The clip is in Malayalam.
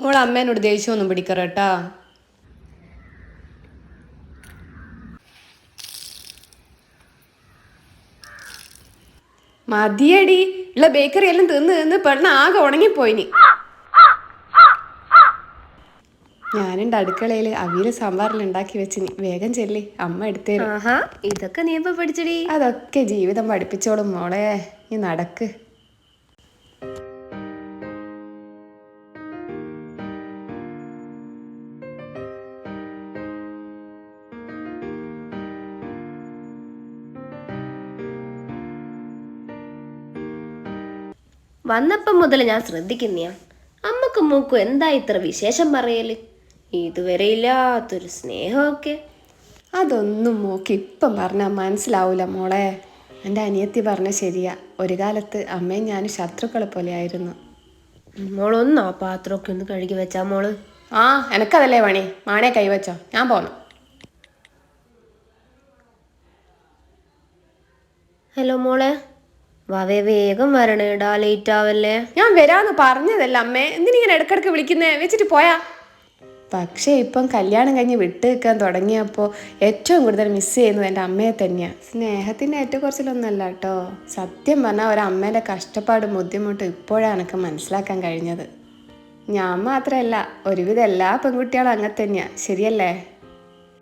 മോളെ അമ്മേനോട് ദേഷ്യമൊന്നും പിടിക്കറട്ടാ. മതിയടി, ഉള്ള ബേക്കറി എല്ലാം തിന്ന് പെണ്ണ ആകെ ഉണങ്ങിപ്പോയിനി. ഞാനുണ്ട് അടുക്കളയില് അവിയല് സാമ്പാറെല്ലാം ഉണ്ടാക്കി വെച്ചിനി. വേഗം ചെല്ലി, അമ്മ എടുത്തേരും. ഇതൊക്കെ നീ ഇപ്പൊ പഠിച്ചടി? അതൊക്കെ ജീവിതം പഠിപ്പിച്ചോളും മോളെ, നീ നടക്ക്. വന്നപ്പം മുതൽ ഞാൻ ശ്രദ്ധിക്കുന്നയാ, അമ്മക്കും മൂക്കും എന്താ ഇത്ര വിശേഷം പറയല്? ഇതുവരെ ഇല്ലാത്തൊരു സ്നേഹമൊക്കെ. അതൊന്നും മോക്ക് ഇപ്പം പറഞ്ഞാൽ മനസ്സിലാവൂല മോളെ. എൻ്റെ അനിയത്തി പറഞ്ഞ ശരിയാ, ഒരു കാലത്ത് അമ്മയും ഞാനും ശത്രുക്കളെ പോലെ ആയിരുന്നു. മോളൊന്നാ പാത്രമൊക്കെ ഒന്ന് കഴുകി വെച്ചാ മോള്. എനക്കതല്ലേ പണി, മാണേ കൈവച്ചോ, ഞാൻ പോന്നു. ഹലോ മോളെ, വാവേ വേഗം വരണേടാ, ലേറ്റ് ആവല്ലേ. ഞാൻ വരാന്ന് പറഞ്ഞതല്ല അമ്മേ, എന്തിനിങ്ങനെ ഇടക്കിടക്ക് വിളിക്കുന്നേ, വെച്ചിട്ട് പോയാ. പക്ഷേ ഇപ്പം കല്യാണം കഴിഞ്ഞ് വിട്ട് നിൽക്കാൻ തുടങ്ങിയപ്പോൾ ഏറ്റവും കൂടുതൽ മിസ് ചെയ്യുന്നത് എൻ്റെ അമ്മയെ തന്നെയാണ്. സ്നേഹത്തിൻ്റെ ഏറ്റക്കുറച്ചിലൊന്നുമല്ല കേട്ടോ, സത്യം പറഞ്ഞാൽ ഒരമ്മേൻ്റെ കഷ്ടപ്പാടും ബുദ്ധിമുട്ടും ഇപ്പോഴാണ് എനിക്ക് മനസ്സിലാക്കാൻ കഴിഞ്ഞത്. ഞാൻ മാത്രമല്ല, ഒരുവിധം എല്ലാ പെൺകുട്ടികളും അങ്ങനെ തന്നെയാണ്, ശരിയല്ലേ?